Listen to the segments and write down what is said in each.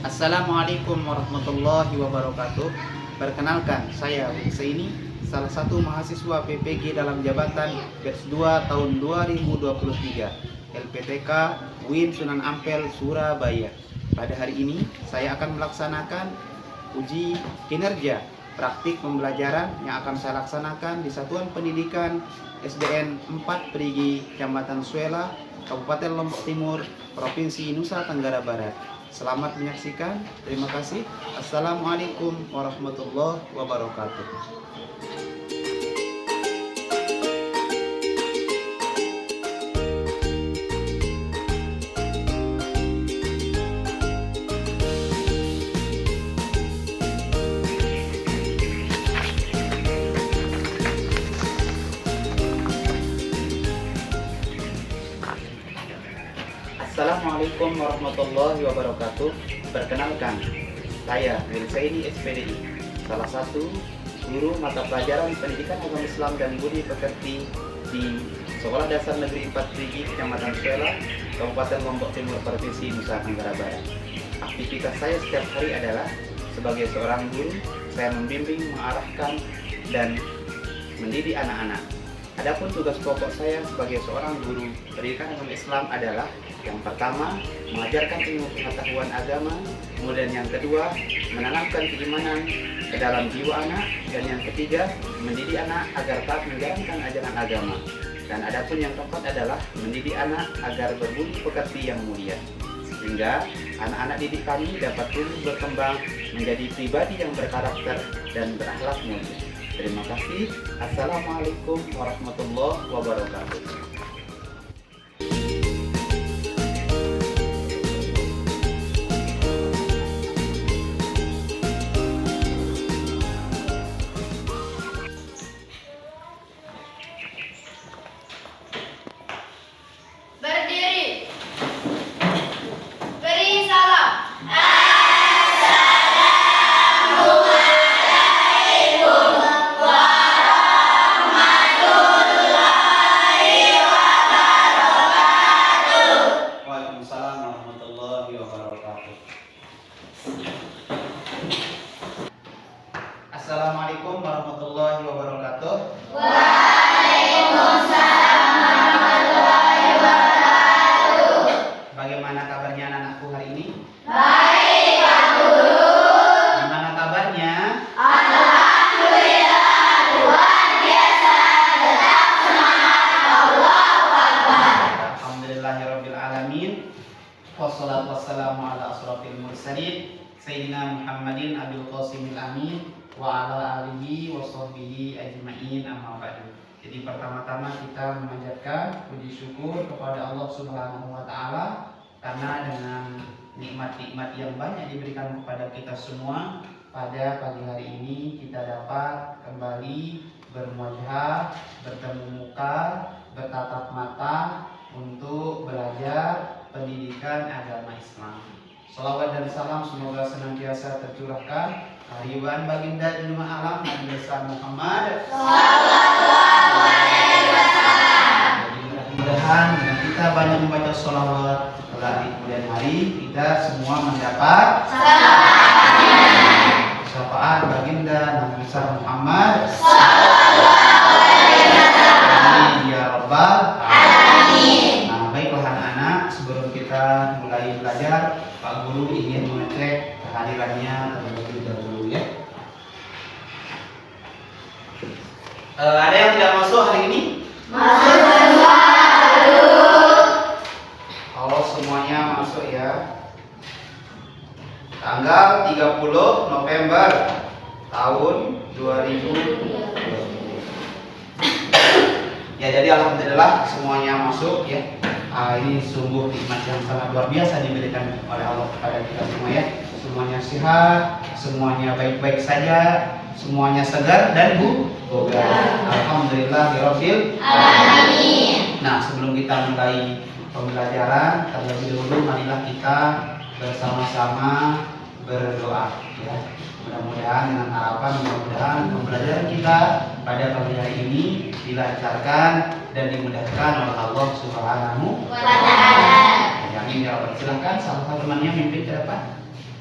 Assalamualaikum warahmatullahi wabarakatuh. Perkenalkan, saya Husaini, salah satu mahasiswa PPG dalam jabatan batch 2 tahun 2023 LPTK UIN Sunan Ampel, Surabaya. Pada hari ini saya akan melaksanakan uji kinerja praktik pembelajaran yang akan saya laksanakan di Satuan Pendidikan SDN 4 Perigi, Kecamatan Suela, Kabupaten Lombok Timur, Provinsi Nusa Tenggara Barat. Selamat menyaksikan. Terima kasih. Assalamualaikum warahmatullahi wabarakatuh. Assalamualaikum warahmatullahi wabarakatuh. Perkenalkan, saya Husaini SPDI, salah satu guru mata pelajaran Pendidikan Agama Islam dan Budi Pekerti di Sekolah Dasar Negeri 4 Perigi, Kecamatan Suela, Kabupaten Lombok Timur, Provinsi Nusa Tenggara Barat. Aktivitas saya setiap hari adalah sebagai seorang guru, saya membimbing, mengarahkan, dan mendidik anak-anak. Adapun tugas pokok saya sebagai seorang guru pendidikan agama Islam adalah yang pertama, mengajarkan ilmu pengetahuan agama, kemudian yang kedua, menanamkan keimanan ke dalam jiwa anak, dan yang ketiga, mendidik anak agar taat menjalankan ajaran agama. Dan adapun yang keempat adalah mendidik anak agar berbudi pekerti yang mulia, sehingga anak-anak didik kami dapat tumbuh berkembang menjadi pribadi yang berkarakter dan berakhlak mulia. Terima kasih. Assalamualaikum warahmatullahi wabarakatuh. Berdiri. Beri salam. Waalaikumsalam warahmatullahi wabarakatuh. Assalamualaikum warahmatullahi wabarakatuh. Bagaimana kabarnya anak-anakku hari ini? Baik, Pak Guru. Gimana kabarnya? Alhamdulillah, luar biasa. Tetap semangat. Allahu Akbar. Alhamdulillahirabbil alamin. Wassalatu wassalamu ala asrofil mursalin Sayyidina Muhammadin Abil Qasimil Amin wa ala alihi wa sahbihi ajma'in, amma ba'du. Jadi pertama-tama kita memanjatkan puji syukur kepada Allah Subhanahu wa taala karena dengan nikmat-nikmat yang banyak diberikan kepada kita semua, pada pagi hari ini kita dapat kembali bermuajah, bertemu muka, bertatap mata untuk belajar pendidikan agama Islam. Salawat dan salam semoga senantiasa tercurahkan kehadiran baginda junjungan alam Nabi besar Muhammad. Jadi mudah-mudahan dengan kita banyak membaca salawat pada di kemudian hari, kita semua mendapat syafaat baginda Nabi besar Muhammad. Amin ya rabbal alamin. Nah, baiklah anak-anak, sebelum kita mulai belajar, Pak Guru ingin mengecek kehadirannya terlebih dahulu ya. Ada yang tidak masuk hari ini? Masuk semua, Guru. Kalau semuanya masuk ya. Tanggal 30 November tahun 2020. Ya, jadi alhamdulillah semuanya masuk ya. Ini sungguh nikmat yang sangat luar biasa diberikan oleh Allah kepada kita semua ya. Semuanya sehat, semuanya baik-baik saja, semuanya segar dan bugar. Alhamdulillahirabbil alamin. Nah, sebelum kita mulai pembelajaran, terlebih dahulu marilah kita bersama-sama berdoa ya. Mudah-mudahan dengan harapan mudah-mudahan pembelajaran kita pada pagi hari ini dilancarkan dan dimudahkan oleh Allah Subhanahu wa taala. Amin ya rabbal. Silakan salah satu temannya mimpin ke depan.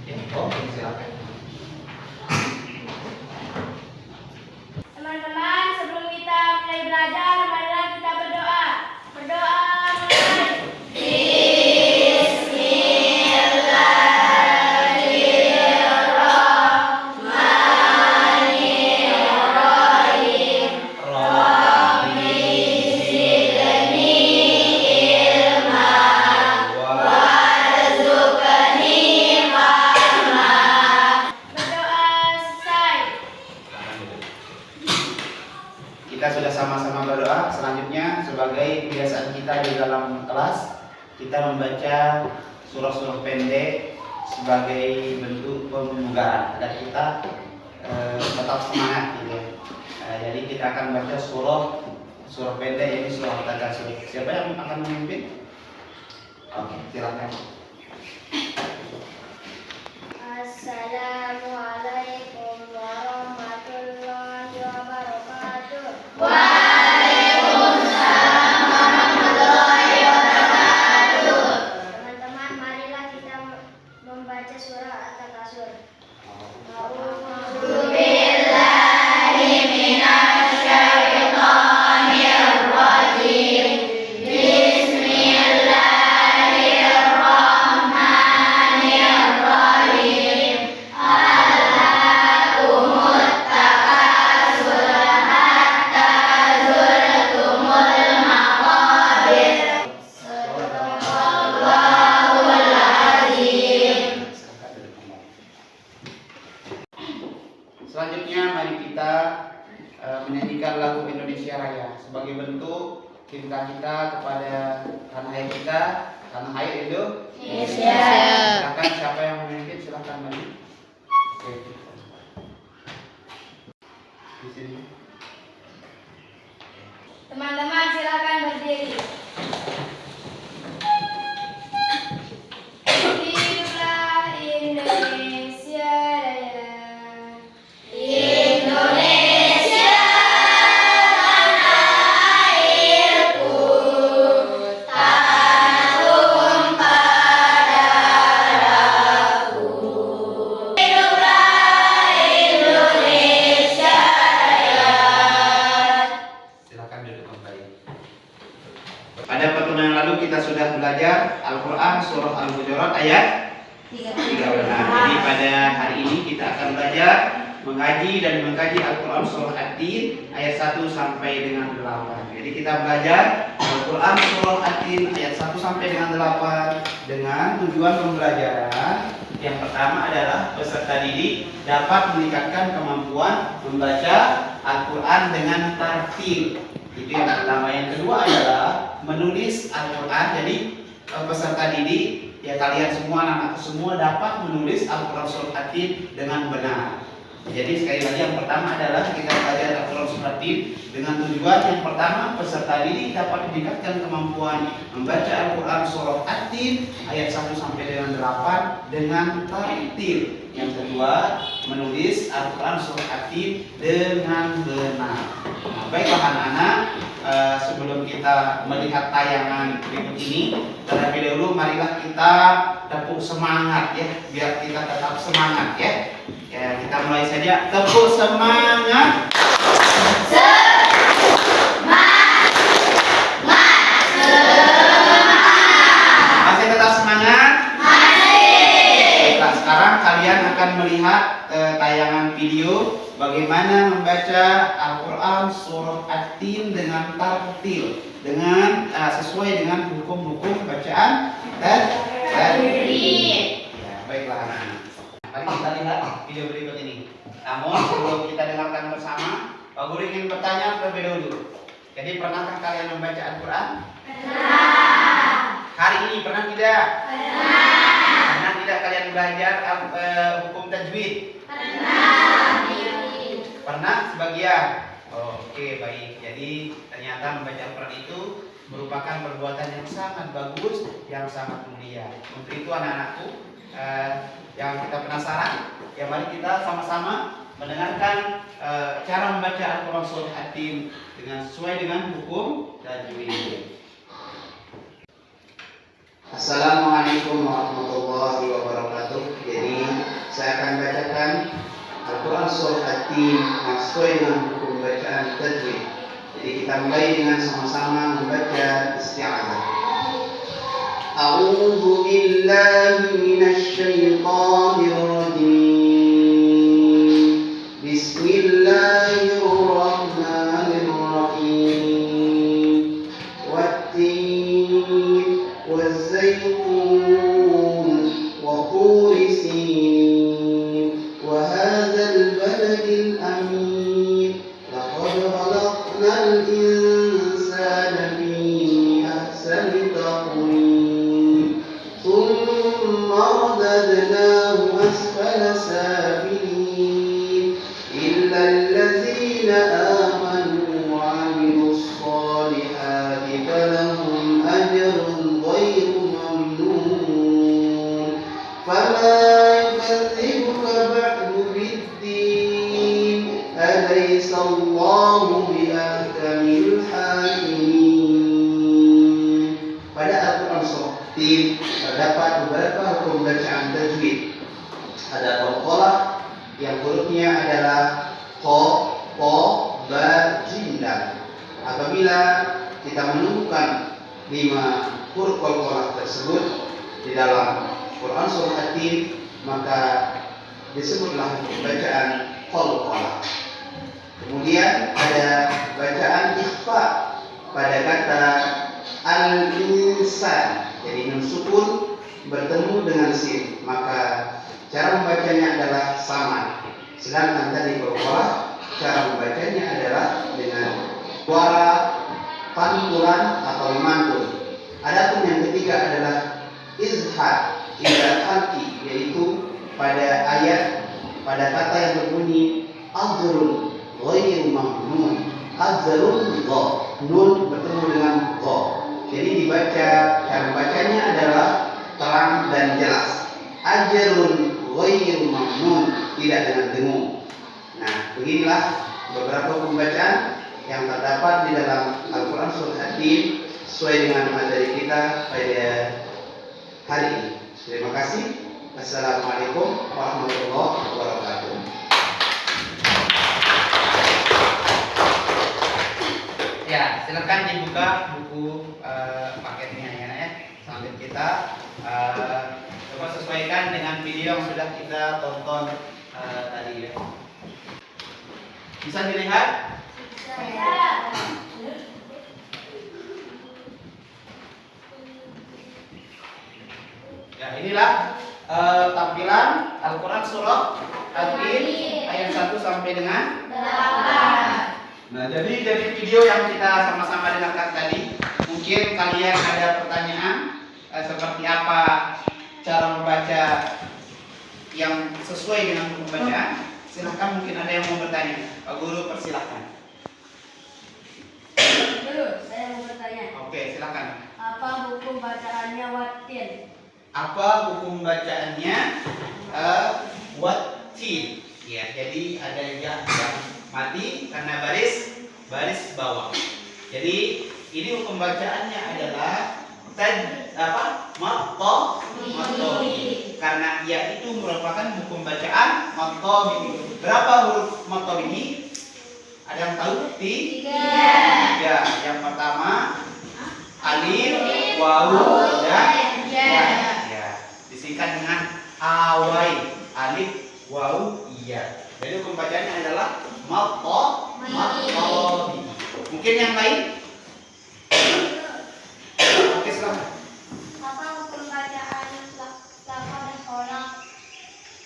Oh, silakan. Teman-teman, sebelum kita mulai belajar, marilah kita berdoa. Berdoa mulai. Berdoa selesai. Kita sudah sama-sama berdoa. Selanjutnya sebagai kebiasaan kita di dalam kelas, kita membaca surah-surah pendek sebagai bentuk pembukaan agar kita tetap semangat gitu ya. Jadi kita akan baca surah pendek, yaitu surah At-Takasur. Siapa yang akan memimpin? Oke, silakan. Assalamualaikum warahmatullahi wabarakatuh. Teman-teman, marilah kita membaca surah At-Takasur. Selanjutnya mari kita menyanyikan lagu Indonesia Raya sebagai bentuk cinta kita kepada tanah air kita, tanah air Indonesia. Silakan, siapa yang memimpin silakan maju. Oke. Di sini. Teman-teman, silakan berdiri. Hiduplah Indonesia Raya. Indonesia tanah airku, tanah tumpah darahku. Hiduplah Indonesia Raya. Silakan duduk kembali. Pada pertemuan yang lalu kita sudah belajar Al-Quran surah Al-Hujurat ayat 13. Jadi pada hari ini kita akan belajar mengkaji dan mengkaji Al-Quran surah At-Tin ayat 1 sampai dengan 8. Jadi kita belajar Al-Quran surah At-Tin ayat 1 sampai dengan 8 dengan tujuan pembelajaran. Yang pertama adalah peserta didik dapat meningkatkan kemampuan membaca Al-Quran dengan tartil. Itu yang pertama. Yang kedua adalah menulis Al-Quran. Jadi peserta didik, ya kalian semua, anak-anak semua dapat menulis Al-Quran surah At-Tin dengan benar. Jadi sekali lagi yang pertama adalah kita belajar Al-Quran surah At-Tin dengan tujuan yang pertama peserta didik dapat meningkatkan kemampuan membaca Al-Quran surah At-Tin ayat 1 sampai dengan 8 dengan tartil. Yang kedua, menulis Al-Quran surah At-Tin dengan benar. Nah, baiklah anak-anak, sebelum kita melihat tayangan berikut ini, terlebih dahulu marilah kita tepuk semangat ya, biar kita tetap semangat ya. Ya, kita mulai saja. Tepuk semangat. Masih tetap semangat? Baiklah, sekarang kalian akan melihat tayangan video bagaimana membaca Al-Quran surah At-Tin dengan tartil, dengan sesuai dengan hukum-hukum bacaan dan tajwid. Ya, baiklah anak-anak. Mari kita lihat video berikut ini. Namun sebelum kita dengarkan bersama, Pak Guru ingin bertanya terlebih dahulu. Jadi pernahkah kalian membaca Al-Quran? Pernah. Hari ini pernah tidak? Pernah. Pernah tidak kalian belajar hukum tajwid? Pernah. Pernah sebagian? Oke, baik. Jadi ternyata membaca Al-Quran itu merupakan perbuatan yang sangat bagus, yang sangat mulia. Untuk itu anak-anakku, yang kita penasaran, ya mari kita sama-sama mendengarkan cara membaca Al-Quran surah At-Tin dengan sesuai dengan hukum tajwid. Assalamualaikum warahmatullahi wabarakatuh. Jadi Al-Quran Surah At-Tin sesuai dengan hukum bacaan tajwid. Jadi kita mulai dengan sama-sama membaca isti'adzah. A'udzu billahi minasy syaithanir rajim. Bismillahirrahmanirrahim. Wat-tin waz-zaytun wa turi sin wa hadzal baladil amin. Laqad khalaqnal insana fi ahsani taqwim. Thumma radadnahu asfala safilin. إلا الذين آمنوا وعملوا الصالحات فلهم أجر غير ممنون فما يكذبك بعد بالدين أليس الله بأحكم الحاكمين. Pada Al-Quran Surah At-Tin terdapat beberapa hukum bacaan tajwid. Ada qalqalah yang hurufnya adalah ko, ba, jim, dal. Apabila kita menemukan 5 huruf qalqalah tersebut di dalam Quran Surah At-Tin, maka disebutlah bacaan qalqalah. Kemudian ada bacaan ikhfa pada kata al-insan. Jadi nun sukun bertemu dengan sin, maka cara membacanya adalah sama. Sedangkan tadi qalqalah cara membacanya adalah dengan suara pantulan atau mantul. Adapun yang ketiga adalah izhar ila khalqi, yaitu pada ayat pada kata yang berbunyi azrun ghairu mamnun. Azrun dha, nun bertemu dengan dha. Jadi dibaca, cara membacanya adalah terang dan jelas. Ajrun ghairu mamnun, tidak dengan dengung. Nah, beginilah beberapa pembacaan yang terdapat di dalam Al-Quran Surah At-Tin sesuai dengan materi kita pada hari ini. Terima kasih. Assalamualaikum warahmatullahi wabarakatuh. Ya, silakan dibuka buku paketnya ya. Sambil kita coba sesuaikan dengan video yang sudah kita tonton tadi ya. Bisa dilihat? Ya, inilah tampilan Al-Quran Surah At-Tin ayat 1 sampai dengan 8. Nah, jadi dari video yang kita sama-sama dengarkan tadi, mungkin kalian ada pertanyaan seperti apa cara membaca yang sesuai dengan pembacaan. Silahkan, mungkin ada yang mau bertanya. Pak Guru, persilahkan. Guru, saya mau bertanya. Oke, silakan. Apa hukum bacaannya wattin? Apa hukum bacaannya wattin? Ya, jadi ada yang mati karena baris bawah. Jadi ini hukum bacaannya adalah matobi, karena ia itu merupakan hukum bacaan matobi. Berapa huruf matobi? Ada yang tahu? Tiga. Yang pertama alif, wawu, dan ya. Disingkat dengan awai. Alif, wawu, iya. Jadi hukum bacaannya adalah matobi. Mungkin yang lain? Oke, silakan. Apa hukum bacaan laqad khalaq?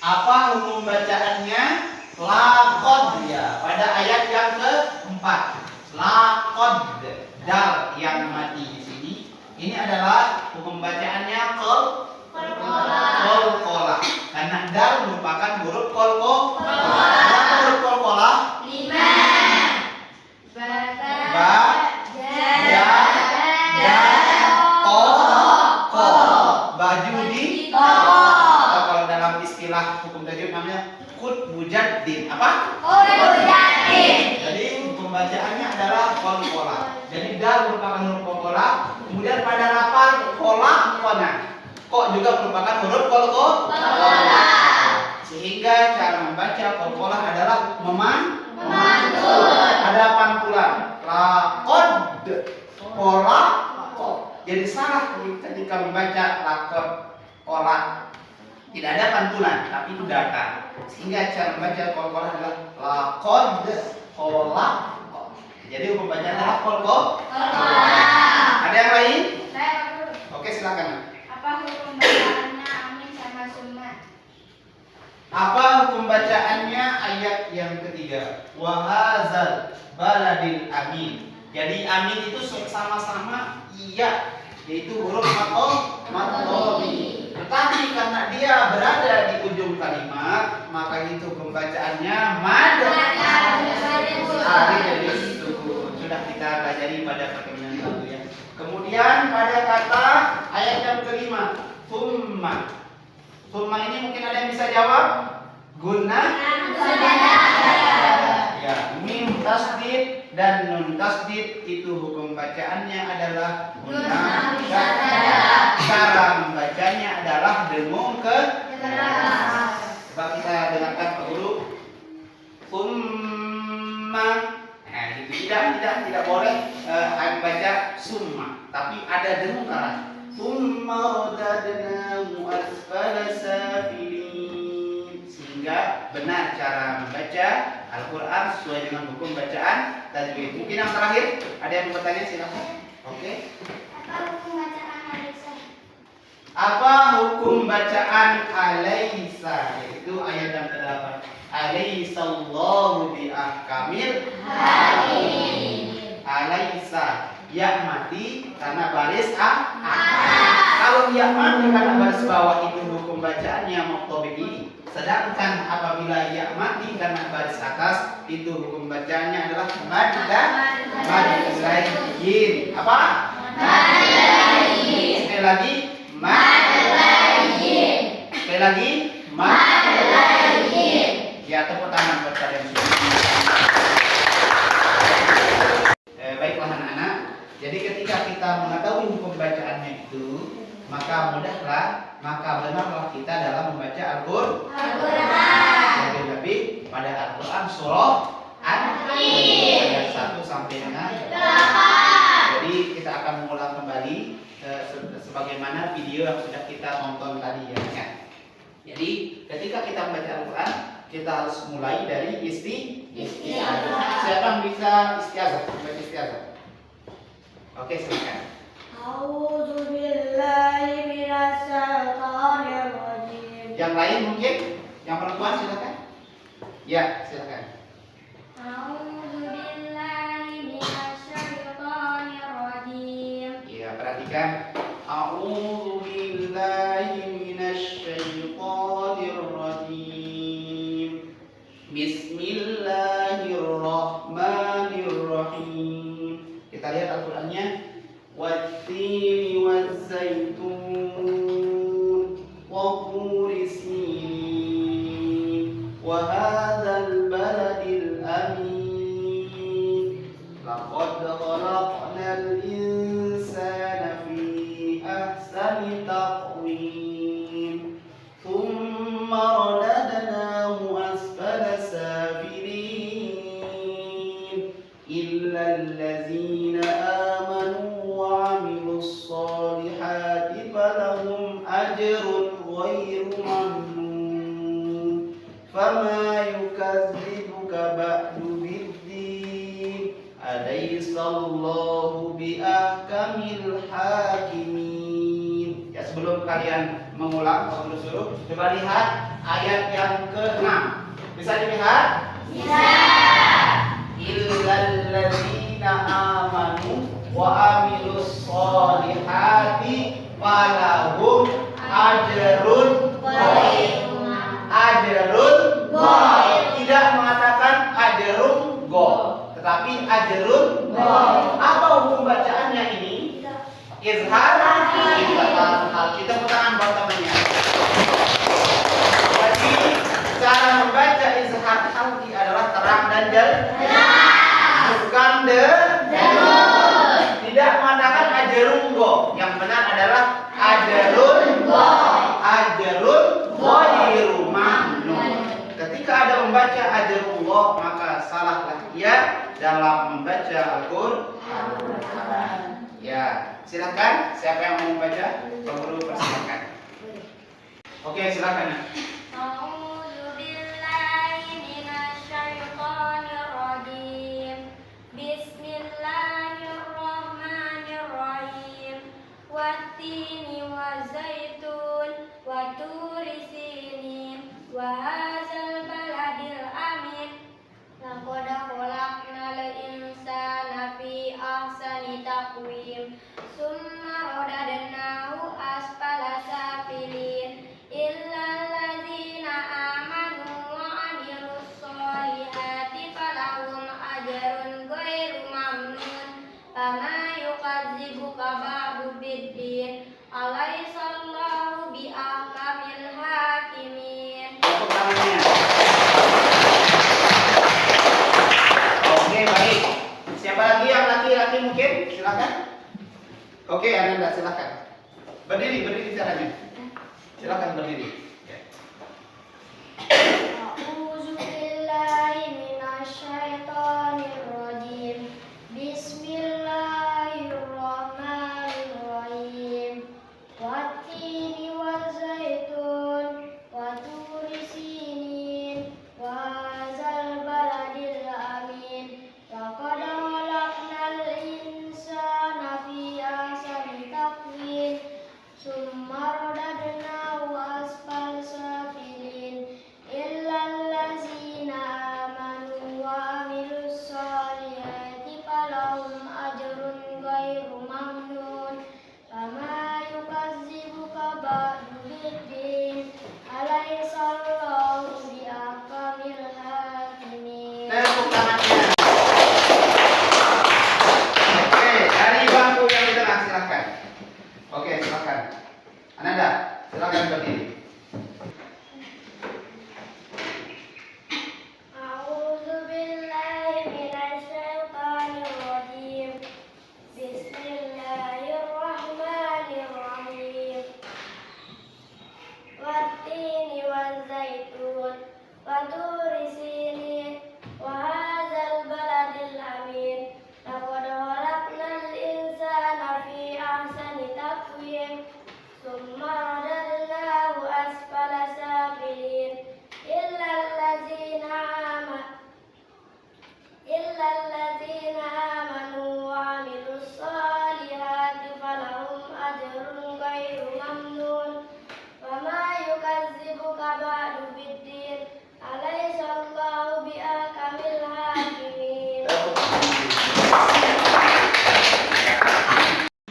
Apa hukum bacaannya? Laqad, ya. Pada ayat yang keempat. Laqad, dal yang mati di sini. Ini adalah hukum bacaannya qalqalah. Karena dal merupakan huruf qalqalah. Berapa huruf qalqalah? 5. Baju di kalau dalam istilah hukum tajwid namanya qud mujaddid. Apa? Jadi pembacaannya adalah qalqalah. Jadi dal merupakan huruf qalqalah, kemudian pada lafal qona. Kok juga merupakan huruf qalqalah. Sehingga cara membaca qalqalah adalah memantun. Ada pantulan. Lakod, pola, jadi salah ketika membaca lakod, pola. Tidak ada pantulan, tapi itu data. Sehingga cara membaca kol-kol adalah lakod, pola. Jadi hukum bacaan adalah kol-kol. Ada yang lain? Oke, silakan. Apa hukum bacaannya amin sama summa? Apa hukum bacaannya ayat yang ketiga? Wahazal baladil amin. Jadi amin itu sama-sama iya, yaitu huruf matobi. Tetapi karena dia berada di ujung kalimat, maka itu pembacaannya mad. Sudah kita pelajari pada pertemuan lalu ya. Kemudian pada kata ayat yang kelima, summa. Summa ini mungkin ada yang bisa jawab? Guna? Ya, mim tasdid dan nun tasdid itu hukum bacaannya adalah guna. Cara membacanya adalah dengung ke keras. Coba kita dengarkan Pak Guru. Summa. Nah, itu tidak boleh baca summa, tapi ada dengung keras. Summa radadnahu asfala safilin. Sehingga benar cara membaca Al-Quran sesuai dengan hukum bacaan tajwid. Mungkin yang terakhir ada yang bertanya, silakan. Oke. Apa hukum bacaan alaysa? Yaitu ayat yang ke-8. Alaysallahu biahkamil hakim. Alaysa ya mati karena baris a. Kalau ya mati karena baris bawah itu hukum bacaannya muqtabi. Sedangkan apabila ya mati karena baris atas itu hukum bacaannya adalah madlayyin. Apa? Madlayyin. Sekali lagi madlayyin. Sekali lagi madlayyin. Ya, tepuk tangan buat kalian semua. Baiklah anak-anak. Jadi ketika kita mengetahui hukum bacaannya itu, maka benarlah kita dalam membaca Al-Qur'an. Lebih pada Al-Qur'an surah ayat 1 sampai dengan 8. Jadi kita akan mengulang kembali sebagaimana video yang sudah kita tonton tadi ya. Jadi ketika kita membaca Al-Qur'an, kita harus mulai dari isti'adzah. Siapa yang bisa isti'adzah? Membaca isti'adzah. Oke, silakan. A'udzubillahi minasyaitonirrajim. Yang lain mungkin? Yang perempuan silakan. Ya, silakan. A'udzubillahi minasyaitonirrajim. Ya, perhatikan. A'udzubillahi minasyaitonirrajim. Bismillahirrahmanirrahim. Kita lihat Al-Qur'annya. Wat-tini waz-zaitun wa turi sinin wa hadzal baladil amin. Laqad khalaqnal insana fi ahsani taqwim. Thumma radadnahu asfala safilin. Illa allazina amanu wa amilus solihati falahum ajrun ghairu mamnun. Fama yukazzibuka ba'du biddin. Alaysallahu biahkamil hakimin. Ya, sebelum kalian mengulang, kalau disuruh coba lihat ayat yang ke-6. Bisa dilihat? Bisa. Illalladzina amanu wa amilus solihati falahum ajrun ghair. Ajrun ghair. Tidak mengatakan ajrun ghair, tetapi ajrun ghair. Apa hukum bacaannya ini? Izhar. Kita tangan buat temannya. Jadi cara membaca izhar halqi adalah terang dan jelas. Bukan tidak mengatakan ajrun go. Yang benar adalah ajrun go. Ajrun ghairu mamnun. Ketika ada membaca ajrullah, maka salahlah ia dalam membaca Al-Qur'an. Ya, silakan siapa yang mau membaca? Pak Guru persilakan. Oke, silakan. A'udzu billahi minasyaitonir rajim. Bismillahirrahmanirrahim. Wattini wazaitun wa turi sinin wa hadzal baladil amin. Laqad khalaqnal insana fi ahsani taqwim. Summa radadnahu asfala safilin. Illal ladzina amanu wa 'amilus sholihati falahum ajrun ghairu mamnun. Fama yukadzibuka ba'du biddin. Alaihissallahu biahkamil hakimin. Tepuk tangannya. Oke, baik. Siapa lagi yang laki-laki mungkin? Silakan. Oke, Ananda silakan. Berdiri caranya. Silakan berdiri. A'udzu billahi minasyaitonir rajim. Bismillahirrahmanirrahim. Wattini wazaitun wa turi sinin wa hadzal baladil amin. Laqad khalaqnal insana fi ahsani taqwim. Summa radadnahu asfal safilin. Illal ladzina amanu wa 'amilus sholihati falahum ajrun ghairu mamnun. Fama yukadzibuka ba'du biddin. Alaihissallahu biahkamil hakimin. Tepuk tangannya. Oke, dari bangku yang di tengah silakan. Oke, silakan. Ananda, silakan berdiri. A'udzu billahi minasyaitonir rajim. Bismillahirrahmanirrahim. Wattini wazaitun wa turi sinin wa hadzal baladil amin. Laqad khalaqnal insana fi ahsani taqwim. Summa radadnahu asfala safilin. Illal ladzina amanu wa 'amilus sholihati falahum ajrun ghairu mamnun. Wa ma yukadzibuka ba'du biddin. Alaihissallahu biahkamil hakimin.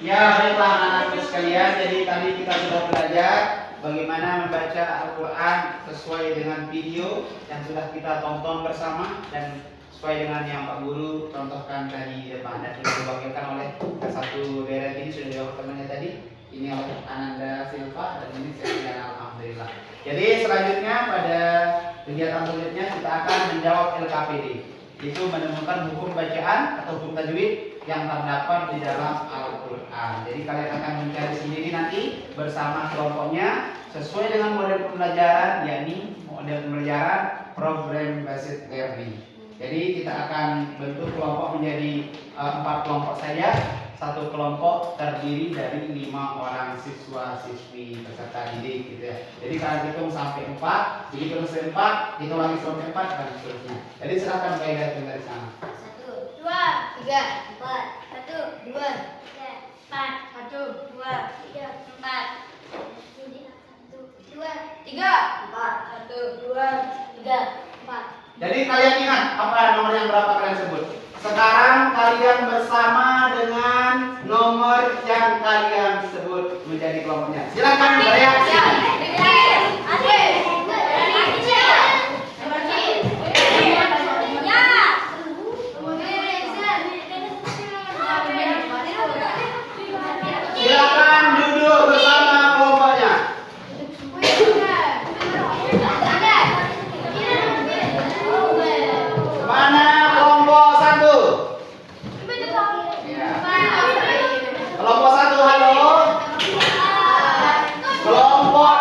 Ya, baiklah anak-anakku sekalian. Jadi tadi kita sudah belajar bagaimana membaca Al-Quran sesuai dengan video yang sudah kita tonton bersama dan sesuai dengan yang Pak Guru contohkan tadi di depan dan sudah diwakilkan oleh satu deret ini sudah dijawab temannya tadi. Ini oleh Ananda Silva dan ini saya alhamdulillah. Jadi selanjutnya pada kegiatan selanjutnya kita akan menjawab LKPD. Itu menemukan hukum bacaan atau hukum tajwid yang terdapat di dalam Al-Quran. Jadi kalian akan mencari sendiri nanti bersama kelompoknya sesuai dengan model pembelajaran, yakni model pembelajaran program based learning. Jadi kita akan bentuk kelompok menjadi 4 kelompok saja. Satu kelompok terdiri dari 5 orang siswa-siswi peserta didik gitu ya. Jadi kalian hitung sampai 4, begitu selesai 4, hitung lagi sampai 4 dan seterusnya. Jadi silakan kaidah dari sana. 1, 2, 3, 4. 1, 2, 3, 4. 1, 2, 3, 4. 1, 2, 3, 4. 1, 2, 3, 4. Jadi kalian ingat apa nomor yang berapa kalian sebut? Sekarang kalian bersama dengan nomor yang kalian sebut menjadi kelompoknya. Silakan bereaksi. Silakan duduk bersama kelompoknya. Mana kelompok 1? Ya. Kelompok 1, halo. Kelompok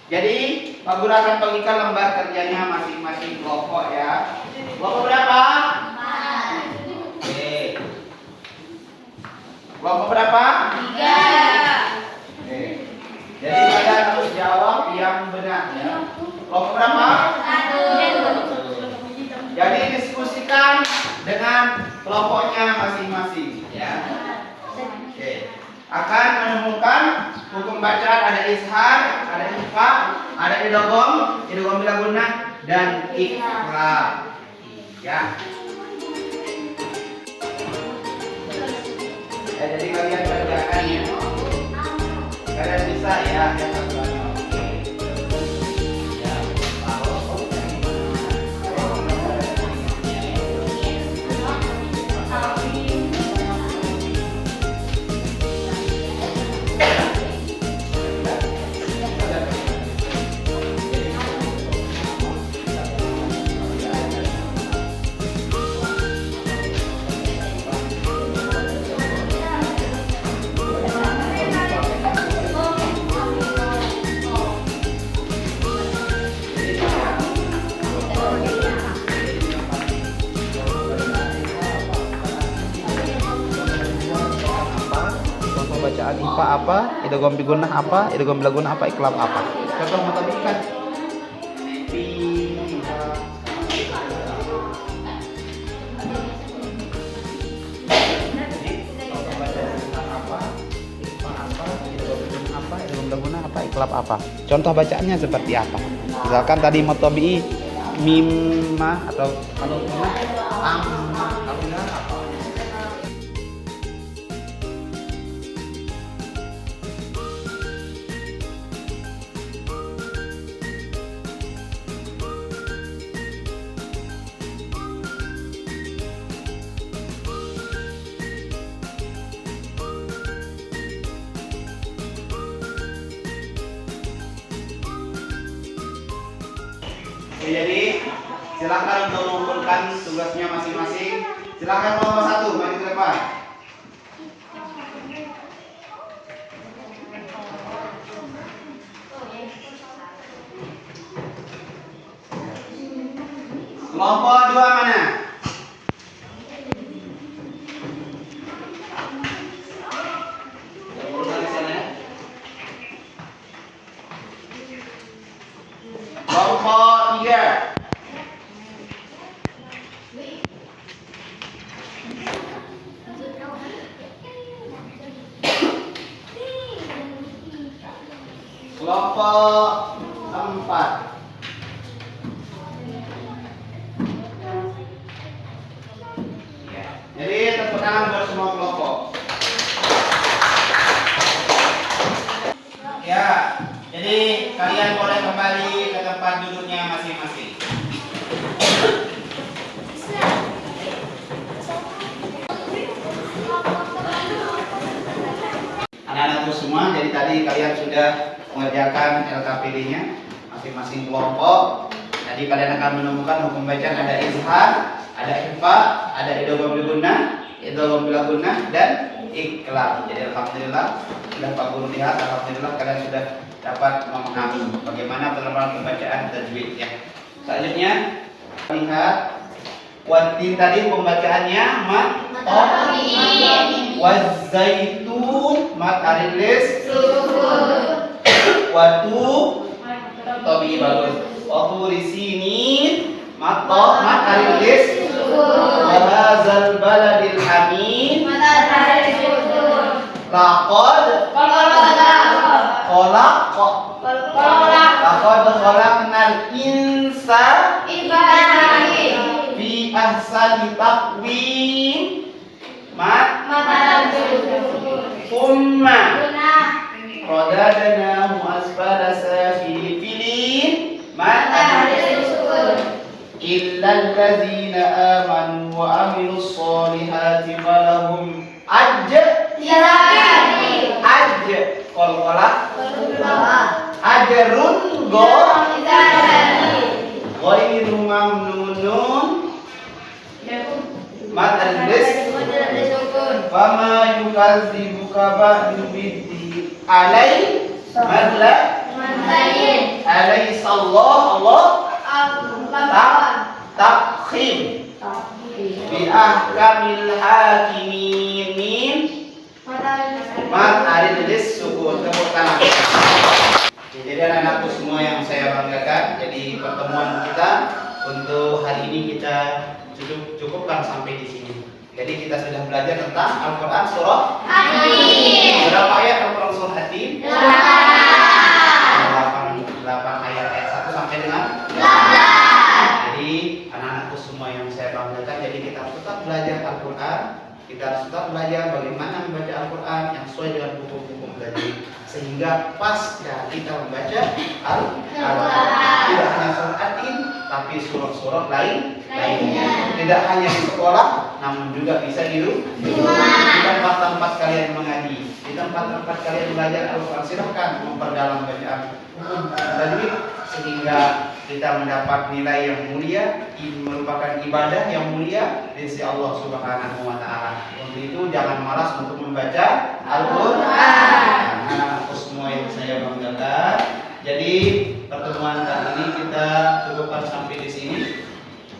Jadi Pak Guru akan bagikan lembar kerjanya masing-masing kelompok ya. Kelompok berapa? Oke. Kelompok berapa? 3. Oke. Jadi kalian harus jawab yang benar ya. Kelompok berapa? 1. Jadi diskusikan dengan kelompoknya masing-masing ya. Oke. Akan menemukan hukum bacaan, ada izhar, ada ikhfa, ada idgham bila gunnah dan iqlab. Ya. Ya, jadi kalian kerjakan ya. Kalian bisa ya. Bacaan IPA apa, idgham bi gunnah apa, idgham bila gunnah apa, iqlab apa. Contoh matematika. Apa, iqlab apa. Contoh bacaannya seperti apa? Misalkan tadi matobi mimma atau kalau gunnah amma, kalau enggak apa? Oke, jadi silakan untuk mengumpulkan tugasnya masing-masing. Silakan nomor 1 maju ke depan. Kelompok 2 mana? Kelompok 3. Kelompok 4. Jadi tepuk tangan buat semua kelompok. Ya, jadi kalian boleh kembali ke tempat duduknya masing-masing. Anak-anakku semua, jadi tadi kalian sudah mengerjakan LKPD-nya masing-masing kelompok. Jadi kalian akan menemukan hukum bacaan, ada izhar, ada ikhfa, ada idgham bi gunnah, idgham bila gunnah dan iqlab. Jadi alhamdulillah sudah Pak Guru lihat, alhamdulillah kalian sudah dapat memahami bagaimana penerapan pembacaan tajwid ya. Selanjutnya lihat watin tadi pembacaannya mat wazaitun mat arilis watu tobi bagus waktu di sini mat arilis wahazal baladil hamid laqad khalaqnal insa fi ahsani taqwim thumma radadnahu asfala safilin illa allazina amanu wa amilus solihati falahum ajrun ghairu mamnunun matadris fama yukadzibuka ba'du biddi alai madla Allah takhim bi ahkamil hakimin mat aridis sukun. Tepuk tangan. Jadi anak-anakku semua yang saya banggakan, jadi pertemuan kita untuk hari ini kita cukupkan sampai di sini. Jadi kita sudah belajar tentang Al-Quran surah Hatim. Berapa ayat Al-Quran surah Hatim? 8 ayat 1 sampai dengan 8. Jadi anak-anakku semua yang saya banggakan, jadi kita harus tetap belajar Al-Quran. Kita harus tetap belajar bagaimana membaca Al-Quran yang sesuai dengan hukum-hukum tadi, sehingga pasca kita membaca Al-Quran tidak hanya surah Hatim, tapi surah-surah lainnya. Tidak hanya di sekolah, namun juga bisa di rumah. Di tempat-tempat kalian mengaji, di tempat-tempat kalian belajar Al-Quran, silahkan memperdalam bacaan hukum tajwid sehingga kita mendapat nilai yang mulia, merupakan ibadah yang mulia di sisi Allah Subhanahu wa taala. Untuk itu jangan malas untuk membaca Al-Quran. Anak-anakku semua yang saya banggakan. Jadi pertemuan kali ini kita cukupkan sampai di sini.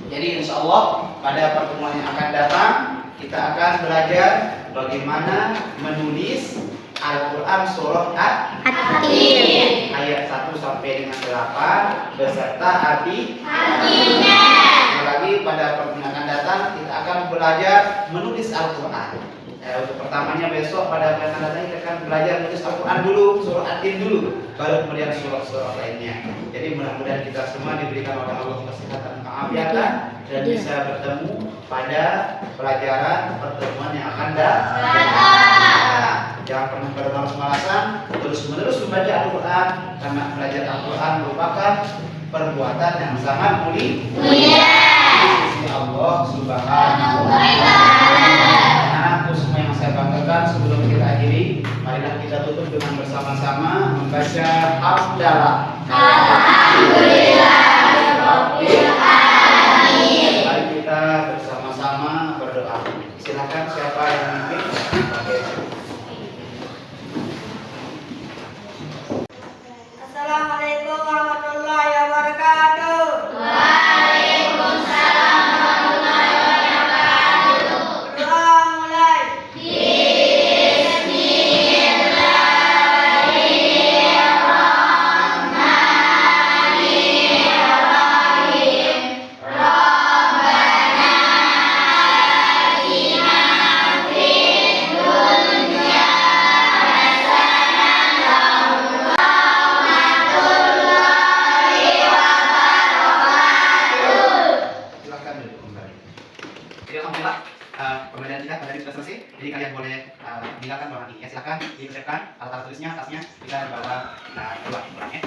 Jadi insya Allah pada pertemuan yang akan datang kita akan belajar bagaimana menulis Al-Quran surah Hatim ayat 1 sampai dengan 8 beserta artinya. Lagi pada pertemuan yang akan datang kita akan belajar menulis Al-Quran. Untuk pertamanya besok pada pertemuan datang kita akan belajar menulis Al-Quran dulu, surah Hatim dulu, baru kemudian surah-surah lainnya. Jadi mudah-mudahan kita semua diberikan oleh Allah kesehatan, keafiatan dan bisa bertemu pada pelajaran pertemuan yang akan datang. Jangan pernah bermalas-malasan, terus-menerus membaca Al-Quran, karena belajar Al-Quran merupakan perbuatan yang sangat mulia di sisi Allah Subhanahu wa taala. Anakku semua yang saya banggakan, sebelum kita akhiri, marilah kita tutup dengan bersama-sama membaca hamdalah. Alhamdulillah Rabbil alamin. Mari kita bersama-sama berdoa. Silakan siapa yang memimpin? Assalamualaikum warahmatullahi wabarakatuh. Waalaikumsalam warahmatullahi wabarakatuh. Doa mulai. Bismillahirrahmanirrahim. Rabbana atina fid dunya hasanah wa rahmatullahi wabarakatuh. Silakan duduk kembali. Jadi alhamdulillah pembelajaran kita tadi sudah selesai. Jadi kalian boleh meninggalkan barang ini. Ya silakan dipersiapkan alat-alat tulisnya, tasnya kita bawa keluar ya.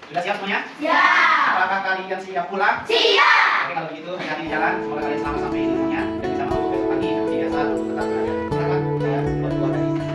Sudah siap semuanya? Siap. Apakah kalian siap pulang? Siap. Oke, kalau begitu hati-hati di jalan. Semoga kalian selamat sampai di rumahnya dan bisa mampu besok pagi seperti biasa tetap belajar. Silakan buat keluar dari sini.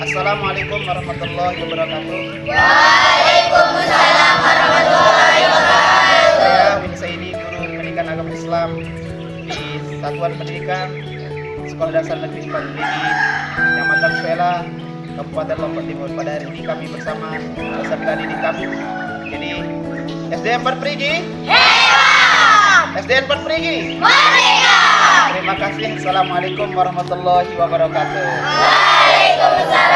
Assalamualaikum warahmatullahi wabarakatuh. Waalaikumsalam warahmatullahi wabarakatuh. Saya Win Saidi, guru pendidikan agama Islam di Satuan Pendidikan Sekolah Dasar Negeri 4 Perigi, Kecamatan Suela, Kabupaten Lombok Timur. Pada hari ini kami bersama peserta didik kami. Jadi SDN 4 Perigi, SDN 4 Perigi. Terima kasih. Assalamualaikum warahmatullahi wabarakatuh. Waalaikumsalam